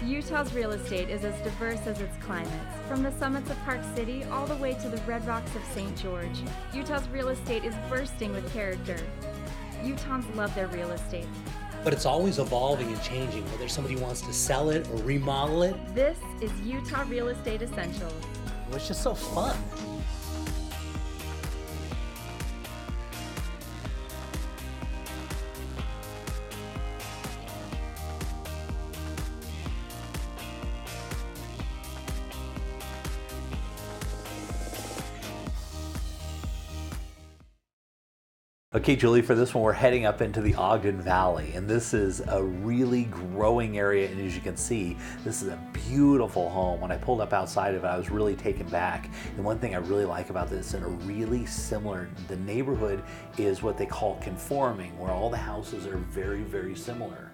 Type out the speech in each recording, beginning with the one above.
Utah's real estate is as diverse as its climates. From the summits of Park City all the way to the red rocks of St. George, Utah's real estate is bursting with character. Utahns love their real estate. But it's always evolving and changing, whether somebody wants to sell it or remodel it. This is Utah Real Estate Essentials. It's just so fun. Okay, Julie, for this one, we're heading up into the Ogden Valley, and this is a really growing area, and as you can see, this is a beautiful home. When I pulled up outside of it, I was really taken back. And one thing I really like about this, and a really similar, the neighborhood is what they call conforming, where all the houses are very, very similar.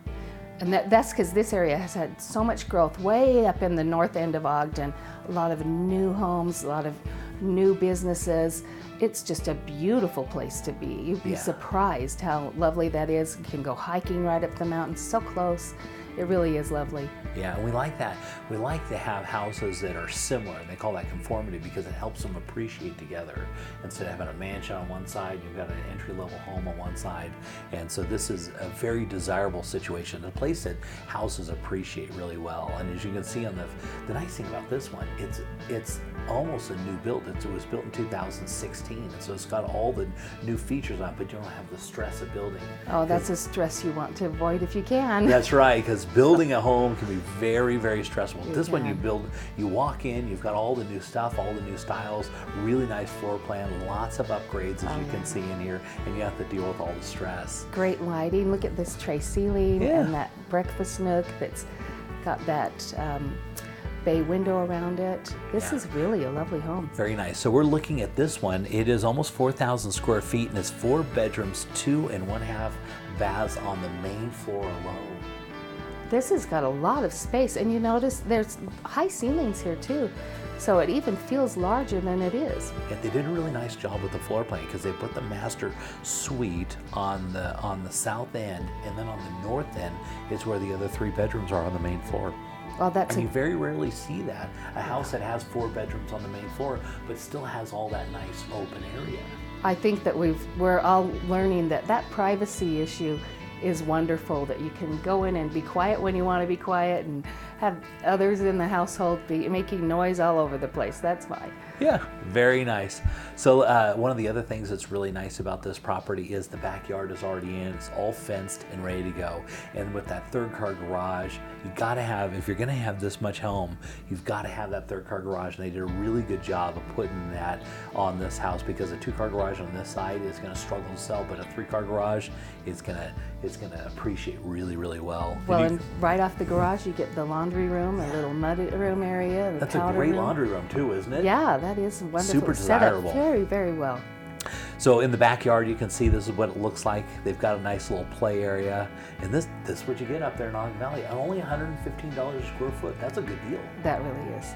And that's because this area has had so much growth way up in the north end of Ogden. A lot of new homes, a lot of new businesses. It's just a beautiful place to be. You'd be surprised how lovely that is. You can go hiking right up the mountain, so close. It really is lovely. Yeah, and we like that. We like to have houses that are similar. They call that conformity because it helps them appreciate together. Instead of having a mansion on one side, you've got an entry-level home on one side. And so this is a very desirable situation, a place that houses appreciate really well. And as you can see on the nice thing about this one, it's almost a new build. It was built in 2016, and so it's got all the new features on it, but you don't have the stress of building. Oh, that's a stress you want to avoid if you can. That's right, because building a home can be very, very stressful. This one you walk in, you've got all the new stuff, all the new styles, really nice floor plan, lots of upgrades as you can see in here, and you have to deal with all the stress. Great lighting. Look at this tray ceiling and that breakfast nook that's got that bay window around it. This is really a lovely home. Very nice. So we're looking at this one. It is almost 4,000 square feet and it's 4 bedrooms, 2 1/2 baths on the main floor alone. This has got a lot of space, and you notice there's high ceilings here too, so it even feels larger than it is. And they did a really nice job with the floor plan because they put the master suite on the south end, and then on the north end is where the other 3 bedrooms are on the main floor. Well, and you very rarely see that. A house that has 4 bedrooms on the main floor, but still has all that nice open area. I think that we're all learning that privacy issue is wonderful, that you can go in and be quiet when you want to be quiet and have others in the household be making noise all over the place. That's fine. Yeah, very nice. So one of the other things that's really nice about this property is the backyard is already in. It's all fenced and ready to go. And with that 3-car garage, you got to have, if you're going to have this much home, you've got to have that 3-car garage. And they did a really good job of putting that on this house, because a 2-car garage on this side is going to struggle to sell, but a 3-car garage is going to appreciate really, really well. Well, and right off the garage, you get the laundry room, a little mud room area. That's a great laundry room too, isn't it? Yeah, that is wonderful. Super desirable. Set up very, very well. So in the backyard, you can see this is what it looks like. They've got a nice little play area. And this is what you get up there in Ogden Valley. Only $115 a square foot. That's a good deal. That really is.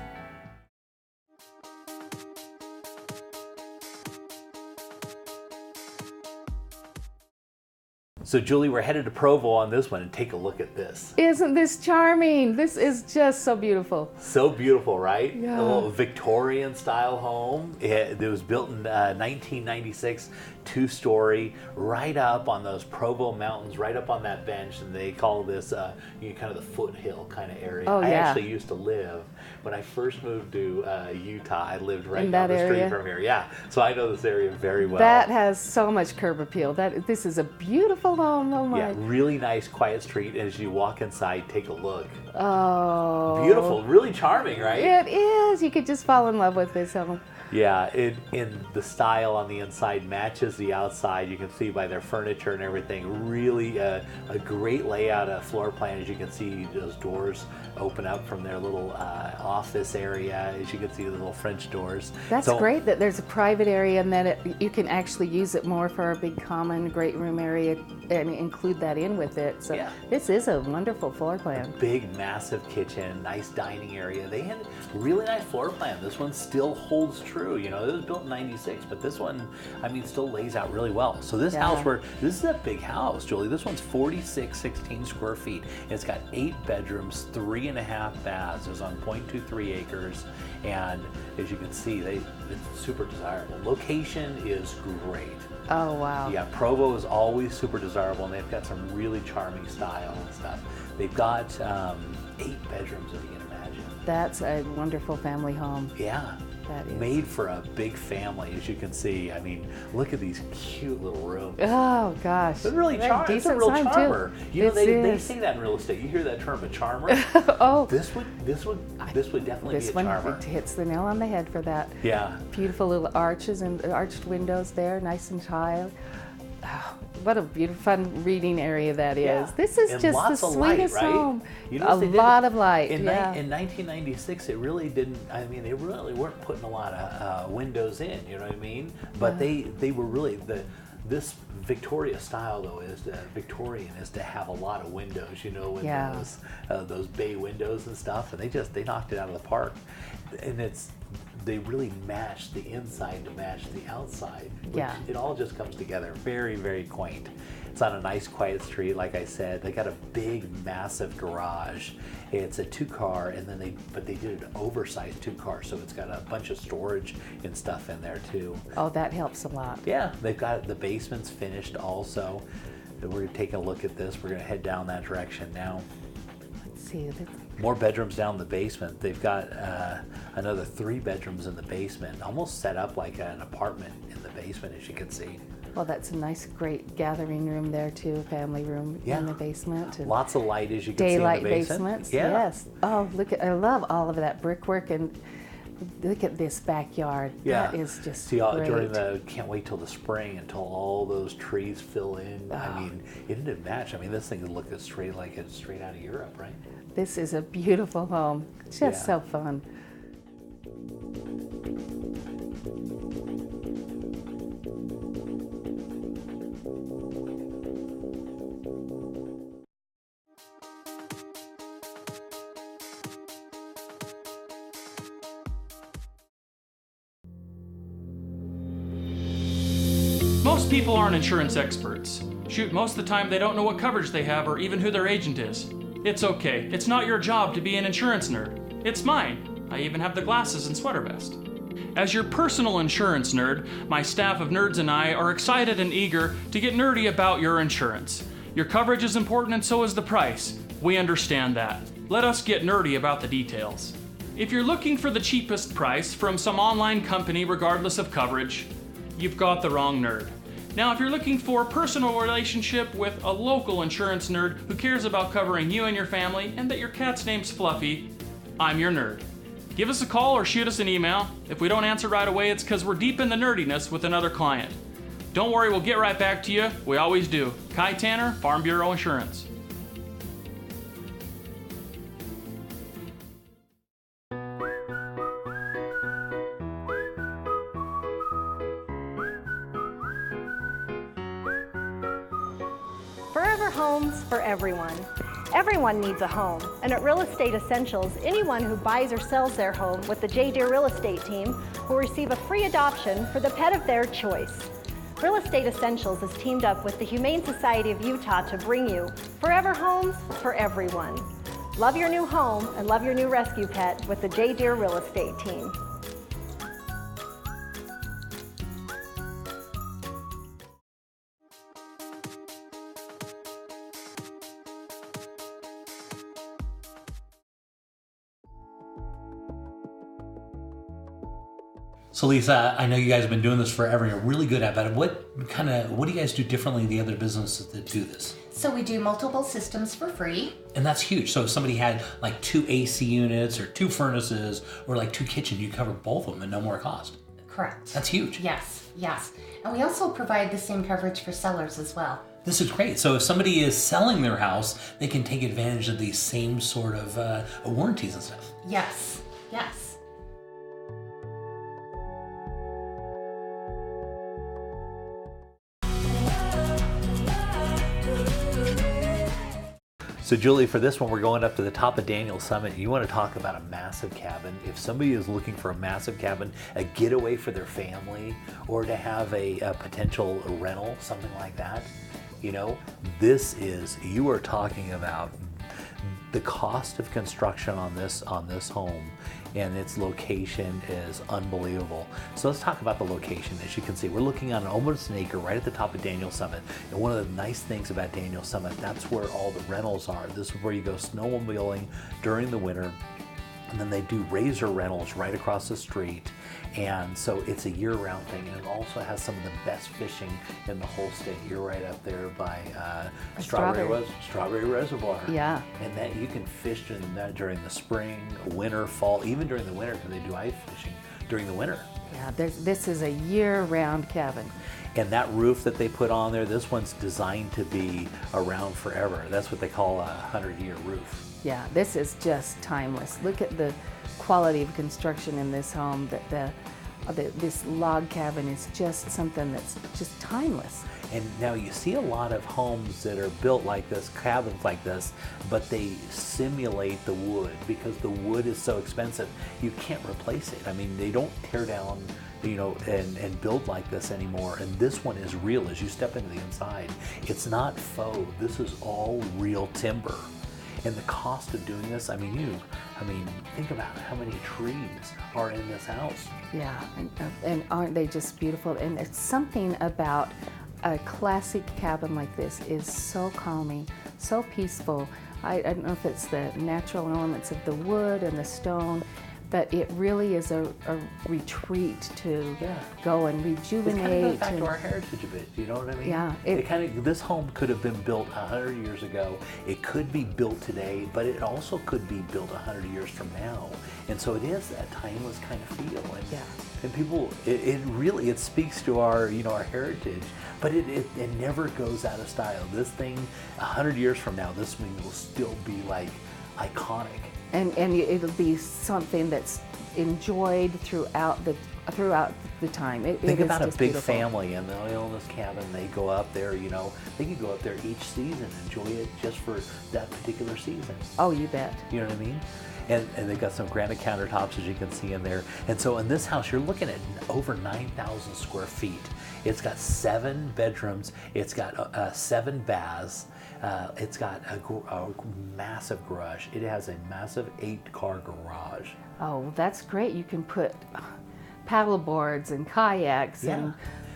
So Julie, we're headed to Provo on this one, and take a look at this. Isn't this charming? This is just so beautiful. So beautiful, right? Yeah. A little Victorian style home. It was built in 1996, 2-story, right up on those Provo mountains, right up on that bench, and they call this kind of the foothill kind of area. Oh, yeah. I actually used to live, when I first moved to Utah, I lived right in down that the street area? from here. Yeah, so I know this area very well. That has so much curb appeal. This is a beautiful home. Oh my. Yeah, really nice, quiet street. As you walk inside, take a look. Oh. Beautiful, really charming, right? It is. You could just fall in love with this home. Yeah, in the style on the inside matches the outside. You can see by their furniture and everything. Really a great layout, a floor plan. As you can see, those doors open up from their little office area. As you can see, the little French doors. That's great that there's a private area and that you can actually use it more for a big common great room area and include that in with it. So this is a wonderful floor plan. Big, massive kitchen, nice dining area. They had a really nice floor plan. This one still holds true. true. You know, it was built in 96, but this one, I mean, still lays out really well. So this Yeah. this is a big house, Julie. This one's 4616 square feet. It's got 8 bedrooms, 3.5 baths. It's on 0.23 acres. And as you can see, it's super desirable. Location is great. Oh, wow. Yeah, Provo is always super desirable, and they've got some really charming style and stuff. They've got 8 bedrooms, if you can imagine. That's a wonderful family home. Yeah. That is. Made for a big family, as you can see. I mean, look at these cute little rooms. Oh, gosh. It's really That's charming. It's a decent real size, too. charmer. You know, they is. say that in real estate. You hear that term, a charmer. Oh, This would definitely this be a one charmer. it hits the nail on the head for that. Yeah. Beautiful little arches and arched windows there, nice and tiled. Oh, what a beautiful, fun reading area that is. Yeah. This is And just the lots of light, sweetest right? home. You know A what they did? lot of light. In yeah. 1996, it really didn't. I mean, they really weren't putting a lot of windows in. You know what I mean? But they were really this Victoria style though Victorian is to have a lot of windows. You know, with Yeah. those bay windows and stuff, and they knocked it out of the park. And they really matched the inside to match the outside. Yeah. It all just comes together. Very, very quaint. It's on a nice, quiet street, like I said. They got a big, massive garage. It's a 2-car, and then they did an oversized 2-car, so it's got a bunch of storage and stuff in there too. Oh, that helps a lot. Yeah, they've got the basement's finished also. We're taking a look at this. We're gonna head down that direction now. Let's see. More bedrooms down the basement. They've got another 3 bedrooms in the basement, almost set up like an apartment in the basement, as you can see. Well, that's a nice, great gathering room there too, family room Yeah. in the basement. And Lots of light, as you can daylight see in the basement. basements. Yeah. Yes. Oh, I love all of that brickwork, and look at this backyard. Yeah. That is just See, great. can't wait till the spring until all those trees fill in. I mean, it didn't match. I mean, this thing looked straight like it's straight out of Europe, right? This is a beautiful home. Just Yeah. so fun. Most people aren't insurance experts. Shoot, most of the time they don't know what coverage they have or even who their agent is. It's okay. It's not your job to be an insurance nerd. It's mine. I even have the glasses and sweater vest. As your personal insurance nerd, my staff of nerds and I are excited and eager to get nerdy about your insurance. Your coverage is important and so is the price. We understand that. Let us get nerdy about the details. If you're looking for the cheapest price from some online company regardless of coverage, you've got the wrong nerd. Now, if you're looking for a personal relationship with a local insurance nerd who cares about covering you and your family and that your cat's name's Fluffy, I'm your nerd. Give us a call or shoot us an email. If we don't answer right away, it's because we're deep in the nerdiness with another client. Don't worry, we'll get right back to you. We always do. Kai Tanner, Farm Bureau Insurance. Forever Homes for everyone. Everyone needs a home, and at Real Estate Essentials, anyone who buys or sells their home with the J. Deere Real Estate team will receive a free adoption for the pet of their choice. Real Estate Essentials has teamed up with the Humane Society of Utah to bring you Forever Homes for everyone. Love your new home and love your new rescue pet with the J. Deere Real Estate team. So Lisa, I know you guys have been doing this forever. You're really good at it. What do you guys do differently than the other businesses that do this? So we do multiple systems for free. And that's huge. So if somebody had like 2 AC units or 2 furnaces or like 2 kitchens, you cover both of them at no more cost. Correct. That's huge. Yes, yes. And we also provide the same coverage for sellers as well. This is great. So if somebody is selling their house, they can take advantage of these same sort of warranties and stuff. Yes, yes. So Julie, for this one, we're going up to the top of Daniel Summit. You want to talk about a massive cabin. If somebody is looking for a massive cabin, a getaway for their family, or to have a potential rental, something like that, you know, you are talking about the cost of construction on this home, and its location is unbelievable. So let's talk about the location. As you can see, we're looking on almost an acre right at the top of Daniel Summit. And one of the nice things about Daniel Summit, that's where all the rentals are. This is where you go snowmobiling during the winter. And then they do razor rentals right across the street. And so it's a year-round thing, and it also has some of the best fishing in the whole state. You're right up there by Strawberry Reservoir. Yeah. And that you can fish during the spring, winter, fall, even during the winter, because they do ice fishing during the winter. Yeah, this is a year-round cabin. And that roof that they put on there, this one's designed to be around forever. That's what they call a 100-year roof. Yeah, this is just timeless. Look at the quality of construction in this home. This log cabin is just something that's just timeless. And now you see a lot of homes that are built like this, cabins like this, but they simulate the wood because the wood is so expensive. You can't replace it. I mean, they don't tear down, you know, and build like this anymore. And this one is real. As you step into the inside, it's not faux. This is all real timber. And the cost of doing this, I mean, think about how many trees are in this house. Yeah, and aren't they just beautiful? And it's something about a classic cabin like this is so calming, so peaceful. I don't know if it's the natural elements of the wood and the stone, but it really is a retreat to go and rejuvenate. It kind of goes back to our heritage a bit, you know what I mean? Yeah. This home could have been built 100 years ago. It could be built today, but it also could be built 100 years from now. And so it is that timeless kind of feel. And people, it speaks to our heritage, but it never goes out of style. This thing, 100 years from now, this thing will still be like iconic. And it'll be something that's enjoyed throughout the time. Think about a big beautiful family, and they own this cabin. They go up there, they could go up there each season, enjoy it just for that particular season. Oh, you bet. You know what I mean? And they've got some granite countertops, as you can see in there. And so in this house, you're looking at over 9,000 square feet. It's got 7 bedrooms. It's got 7 baths. It's got a massive garage. It has a massive 8-car garage. Oh, that's great. You can put paddle boards and kayaks and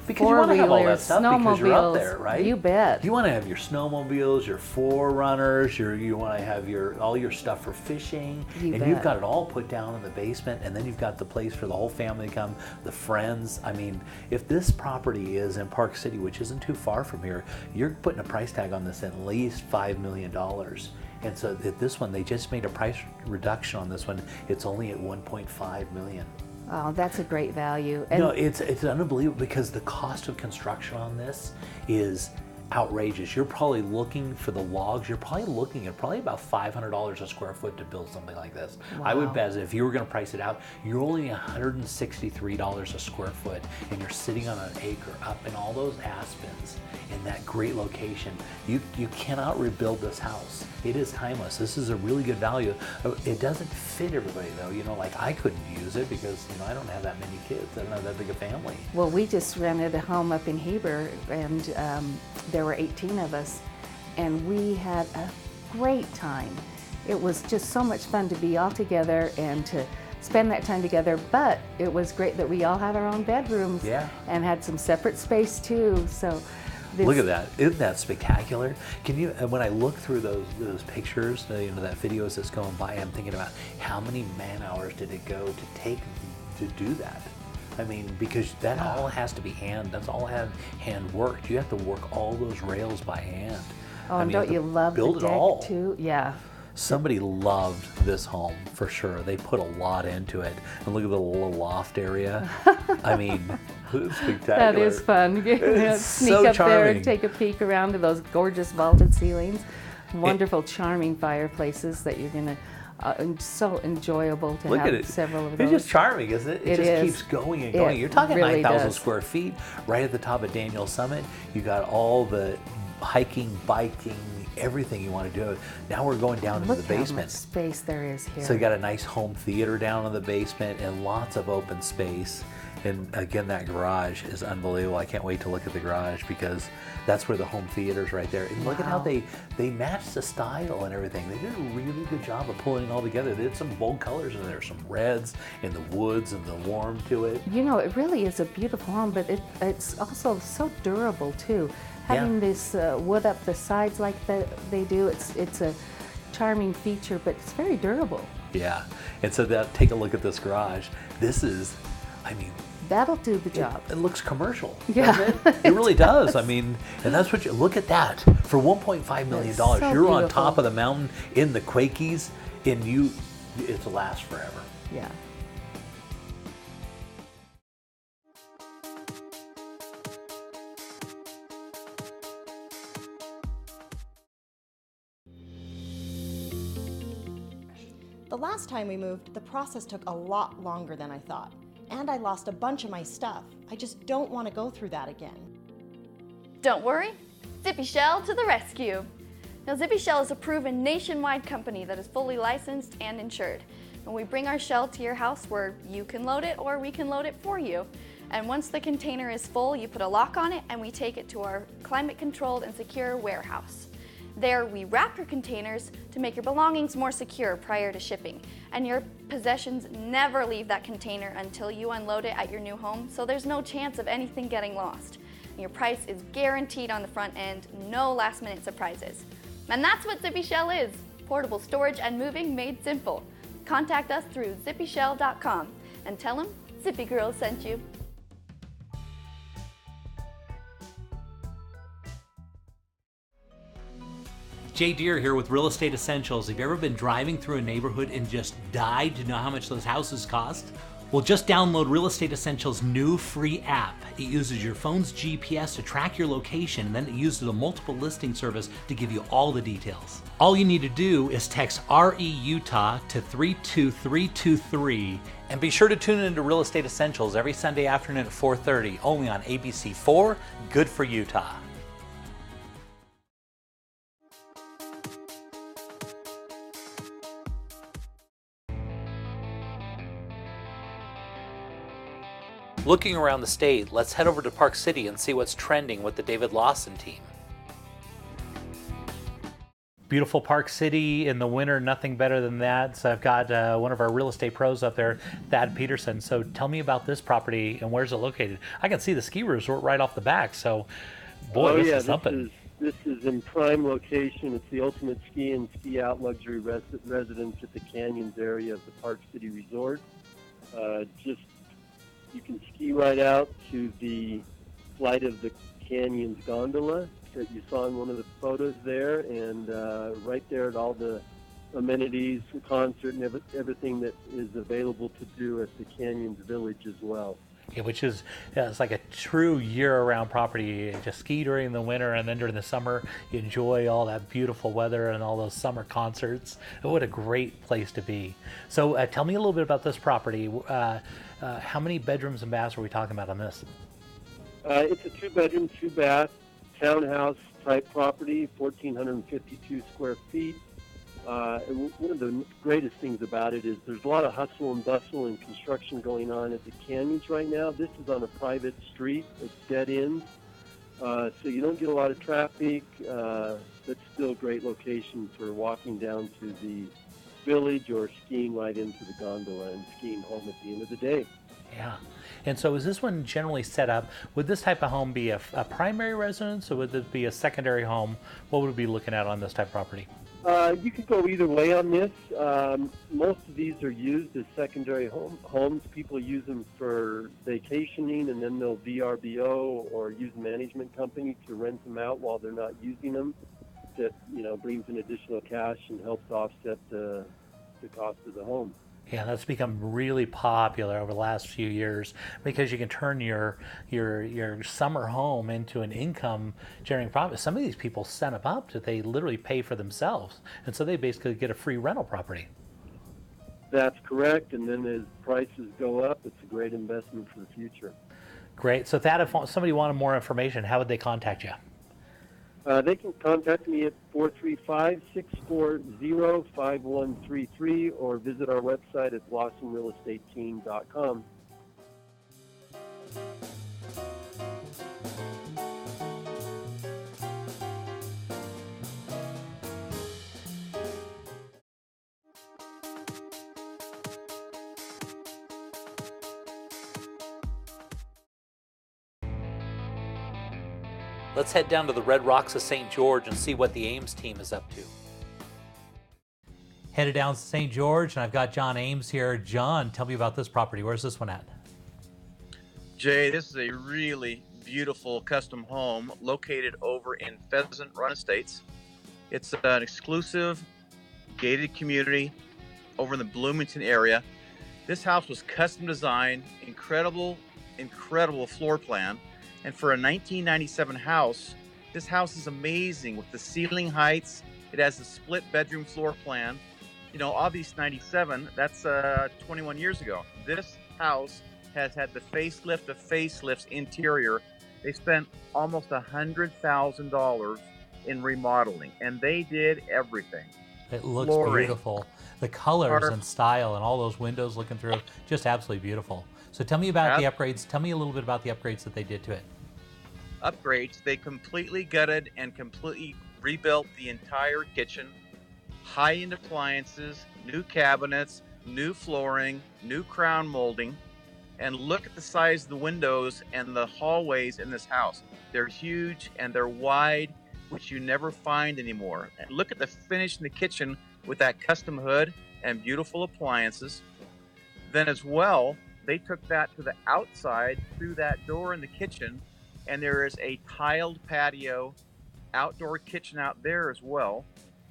because you want to have all that stuff because you're up snowmobiles. there, right? You bet. You want to have your snowmobiles, your 4Runners, you want to have all your stuff for fishing, you've got it all put down in the basement, and then you've got the place for the whole family to come, the friends. I mean, if this property is in Park City, which isn't too far from here, you're putting a price tag on this at least $5 million. And so this one, they just made a price reduction on this one. It's only at $1.5 million. Oh, that's a great value. And no, it's unbelievable because the cost of construction on this is outrageous. You're probably looking for the logs. You're probably looking at about $500 a square foot to build something like this. Wow. I would bet if you were going to price it out, you're only $163 a square foot, and you're sitting on an acre up in all those aspens in that great location. You cannot rebuild this house. It is timeless. This is a really good value. It doesn't fit everybody though. Like I couldn't use it because I don't have that many kids. I don't have that big a family. Well, we just rented a home up in Heber, and there were 18 of us, and we had a great time. It was just so much fun to be all together and to spend that time together, but it was great that we all had our own bedrooms and had some separate space too. So look at that. Isn't that spectacular? Can you, when I look through those pictures, that videos that's going by, I'm thinking about how many man hours did it go to take to do that? I mean, because that all has to be that's all hand worked. You have to work all those rails by hand. Oh, and don't you love the deck too? Yeah. Somebody loved this home for sure. They put a lot into it. And look at the little loft area. I mean, it's spectacular. That is fun. It's Sneak so up charming. there and take a peek around to those gorgeous vaulted ceilings. Wonderful, charming fireplaces that you're going to so enjoyable to have several of those. It's just charming, isn't it? It just keeps going and going. You're talking really 9,000 square feet right at the top of Daniel Summit. You got all the hiking, biking, everything you want to do. Now we're going down into Look the how much basement. space there is here. So you got a nice home theater down in the basement and lots of open space. And again, that garage is unbelievable. I can't wait to look at the garage because that's where the home theater's right there. And look at how Wow. they matched the style and everything. They did a really good job of pulling it all together. They did some bold colors in there, some reds and the woods and the warm to it. You know, it really is a beautiful home, but it's also so durable too. Having this wood up the sides like they do, it's a charming feature, but it's very durable. Yeah. And so take a look at this garage. This is, I mean, That'll do the job. it looks commercial. Yeah. Doesn't it? It really does. I mean, and that's what you look at that. For $1.5 million, It's so you're on beautiful. top of the mountain in the Quakies, and it'll last forever. Yeah. The last time we moved, the process took a lot longer than I thought, and I lost a bunch of my stuff. I just don't want to go through that again. Don't worry, Zippy Shell to the rescue. Now, Zippy Shell is a proven nationwide company that is fully licensed and insured. And we bring our shell to your house where you can load it or we can load it for you. And once the container is full, you put a lock on it and we take it to our climate-controlled and secure warehouse. There, we wrap your containers to make your belongings more secure prior to shipping. And your possessions never leave that container until you unload it at your new home, so there's no chance of anything getting lost. And your price is guaranteed on the front end, no last-minute surprises. And that's what Zippy Shell is, portable storage and moving made simple. Contact us through zippyshell.com and tell them Zippy Girl sent you. Jay Deere here with Real Estate Essentials. Have you ever been driving through a neighborhood and just died to know how much those houses cost? Well, just download Real Estate Essentials' new free app. It uses your phone's GPS to track your location, and then it uses a multiple listing service to give you all the details. All you need to do is text RE-UTAH to 32323, and be sure to tune into Real Estate Essentials every Sunday afternoon at 4:30, only on ABC4, good for Utah. Looking around the state, let's head over to Park City and see what's trending with the David Lawson team. Beautiful Park City in the winter, nothing better than that. So I've got one of our real estate pros up there, Thad Peterson. So tell me about this property and where's it located? I can see the ski resort right off the back. So, boy, this is something. This is in prime location. It's the ultimate ski and ski out luxury residence at the Canyons area of the Park City Resort. You can ski right out to the Flight of the Canyons gondola that you saw in one of the photos there, and right there at all the amenities, concert, and everything that is available to do at the Canyons Village as well. Yeah, which is, it's like a true year-round property. You just ski during the winter, and then during the summer, you enjoy all that beautiful weather and all those summer concerts. What a great place to be. So tell me a little bit about this property. How many bedrooms and baths are we talking about on this? It's a 2-bedroom, 2-bath, townhouse type property, 1,452 square feet. And one of the greatest things about it is there's a lot of hustle and bustle and construction going on at the Canyons right now. This is on a private street. It's dead end, so you don't get a lot of traffic, but still great location for walking down to the village or skiing right into the gondola and skiing home at the end of the day. Yeah. And so is this one generally set up, would this type of home be a primary residence, or would this be a secondary home? What would we be looking at on this type of property? You could go either way on this. Most of these are used as secondary homes. People use them for vacationing, and then they'll VRBO or use a management company to rent them out while they're not using them. That brings in additional cash and helps offset the cost of the home. Yeah, that's become really popular over the last few years because you can turn your summer home into an income generating property. Some of these people set them up that they literally pay for themselves, and so they basically get a free rental property. That's correct, and then as prices go up, it's a great investment for the future. Great. So Thad, if somebody wanted more information, how would they contact you? They can contact me at 435-640-5133 or visit our website at blossomrealestateteam.com. Let's head down to the Red Rocks of St. George and see what the Ames team is up to. Headed down to St. George, and I've got John Ames here. John, tell me about this property. Where's this one at? Jay, this is a really beautiful custom home located over in Pheasant Run Estates. It's an exclusive gated community over in the Bloomington area. This house was custom designed, incredible floor plan. And for a 1997 house, this house is amazing with the ceiling heights. It has a split bedroom floor plan. You know, obviously 97, that's 21 years ago. This house has had the facelift of facelifts interior. They spent almost $100,000 in remodeling, and they did everything. It looks Flooring, beautiful. The colors and style and all those windows looking through, just absolutely beautiful. So tell me about the upgrades. Tell me a little bit about the upgrades that they did to it. Upgrades, they completely gutted and completely rebuilt the entire kitchen. High-end appliances, new cabinets, new flooring, new crown molding. And look at the size of the windows and the hallways in this house. They're huge and they're wide, which you never find anymore. And look at the finish in the kitchen with that custom hood and beautiful appliances. Then as well, they took that to the outside through that door in the kitchen, and there is a tiled patio, outdoor kitchen out there as well.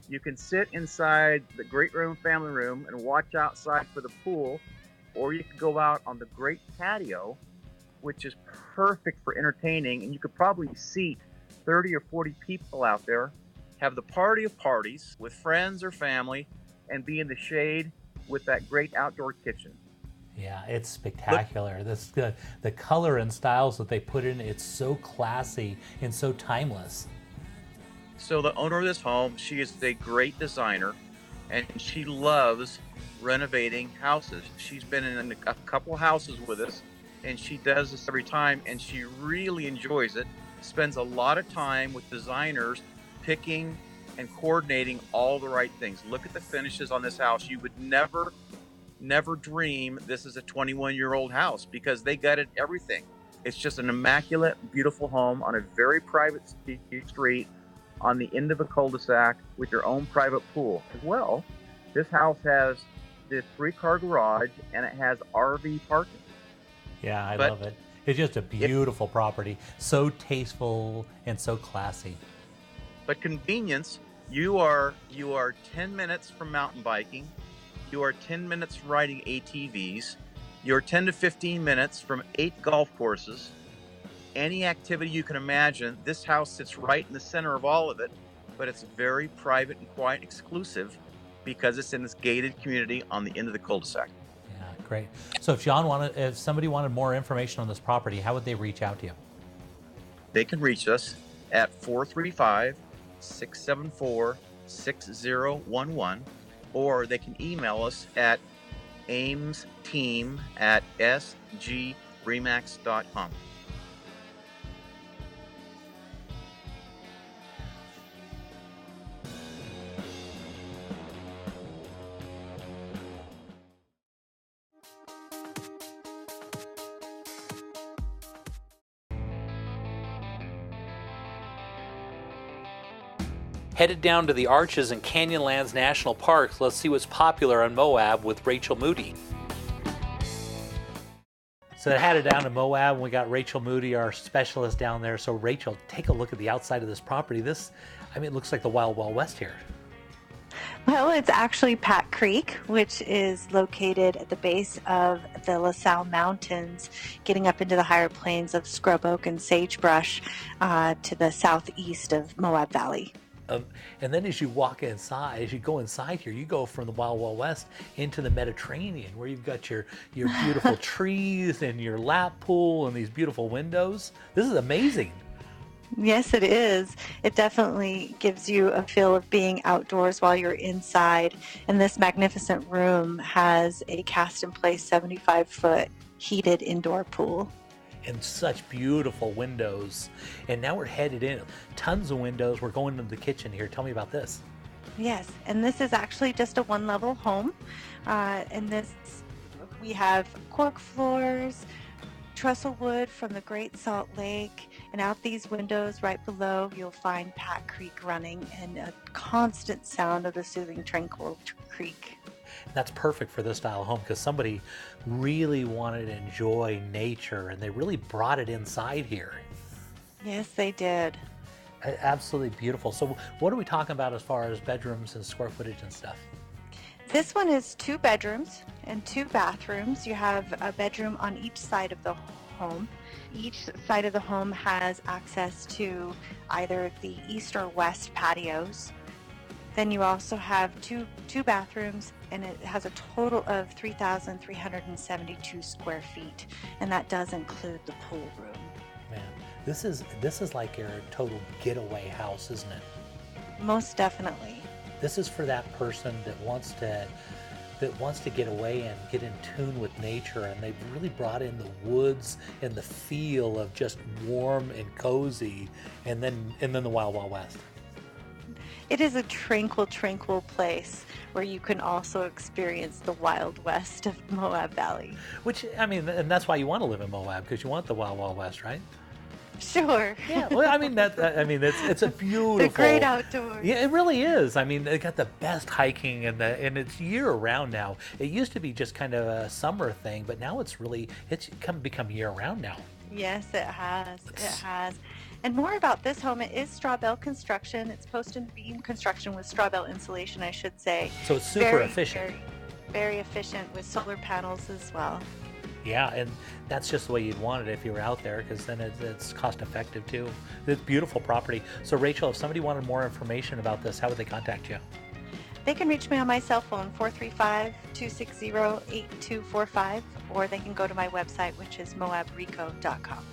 You can sit inside the great room, family room, and watch outside for the pool, or you can go out on the great patio, which is perfect for entertaining, and you could probably seat 30 or 40 people out there, have the party of parties with friends or family, and be in the shade with that great outdoor kitchen. Yeah, it's spectacular. The color and styles that they put in, it's so classy and so timeless. So the owner of this home, she is a great designer, and she loves renovating houses. She's been in a couple houses with us, and she does this every time, and she really enjoys it. Spends a lot of time with designers picking and coordinating all the right things. Look at the finishes on this house. You would never dream this is a 21-year-old house because they gutted everything. It's just an immaculate, beautiful home on a very private street on the end of a cul-de-sac with your own private pool. As well, this house has this 3-car garage and it has RV parking. Yeah, I love it. It's just a beautiful property, so tasteful and so classy. But convenience, you are 10 minutes from mountain biking. You are 10 minutes from riding ATVs. You're 10 to 15 minutes from 8 golf courses. Any activity you can imagine, this house sits right in the center of all of it, but it's very private and quiet and exclusive because it's in this gated community on the end of the cul-de-sac. Yeah, great. So if somebody wanted more information on this property, how would they reach out to you? They can reach us at 435-674-6011, or they can email us at amesteam@sgremax.com. Headed down to the Arches and Canyonlands National Parks, let's see what's popular on Moab with Rachel Moody. So I headed down to Moab and we got Rachel Moody, our specialist down there. So Rachel, take a look at the outside of this property. It looks like the Wild Wild West here. Well, it's actually Pat Creek, which is located at the base of the LaSalle Mountains, getting up into the higher plains of scrub oak and sagebrush to the southeast of Moab Valley. And then as you go inside here, you go from the Wild Wild West into the Mediterranean, where you've got your beautiful trees and your lap pool and these beautiful windows. This is amazing. Yes, it is. It definitely gives you a feel of being outdoors while you're inside. And this magnificent room has a cast-in-place 75-foot heated indoor pool. And such beautiful windows. And now we're headed in. Tons of windows. We're going into the kitchen here. Tell me about this. Yes, and this is actually just a one-level home. And this, we have cork floors, trestle wood from the Great Salt Lake, and out these windows right below you'll find Pat Creek running and a constant sound of the soothing, tranquil creek. That's perfect for this style of home because somebody really wanted to enjoy nature and they really brought it inside here. Yes, they did. Absolutely beautiful. So what are we talking about as far as bedrooms and square footage and stuff? This one is 2 bedrooms and 2 bathrooms. You have a bedroom on each side of the home. Each side of the home has access to either the east or west patios. Then you also have two bathrooms, and it has a total of 3,372 square feet, and that does include the pool room. Man, this is like your total getaway house, isn't it? Most definitely. This is for that person that wants to get away and get in tune with nature, and they've really brought in the woods and the feel of just warm and cozy, and then the Wild Wild West. It is a tranquil place where you can also experience the Wild West of Moab Valley. Which, I mean, and that's why you want to live in Moab, because you want the Wild Wild West, right? Sure. Yeah. Well, I mean it's a beautiful. The great outdoors. Yeah, it really is. I mean, they got the best hiking and it's year round now. It used to be just kind of a summer thing, but now it's become year round now. Yes, it has. It has. And more about this home, it is straw bale construction. It's post and beam construction with straw bale insulation, I should say. So it's super efficient. Very efficient with solar panels as well. Yeah, and that's just the way you'd want it if you were out there, because then it's cost effective too. It's beautiful property. So Rachel, if somebody wanted more information about this, how would they contact you? They can reach me on my cell phone, 435-260-8245, or they can go to my website, which is moabrico.com.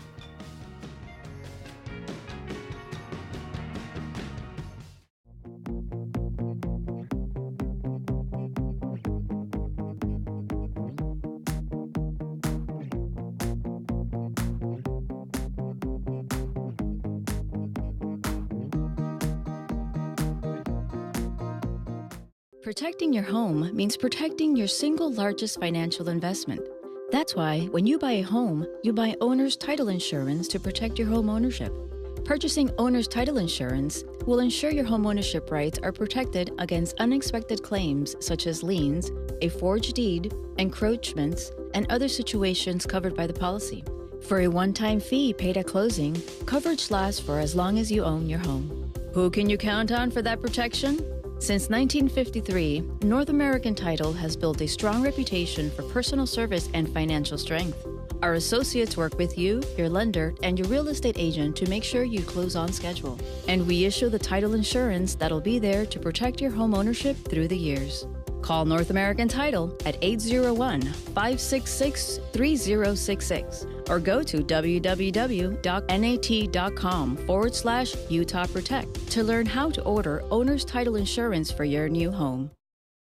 Protecting your home means protecting your single largest financial investment. That's why when you buy a home, you buy owner's title insurance to protect your home ownership. Purchasing owner's title insurance will ensure your home ownership rights are protected against unexpected claims such as liens, a forged deed, encroachments, and other situations covered by the policy. For a one-time fee paid at closing, coverage lasts for as long as you own your home. Who can you count on for that protection? Since 1953, North American Title has built a strong reputation for personal service and financial strength. Our associates work with you, your lender, and your real estate agent to make sure you close on schedule. And we issue the title insurance that'll be there to protect your home ownership through the years. Call North American Title at 801-566-3066 or go to www.nat.com/Utah Protect to learn how to order owner's title insurance for your new home.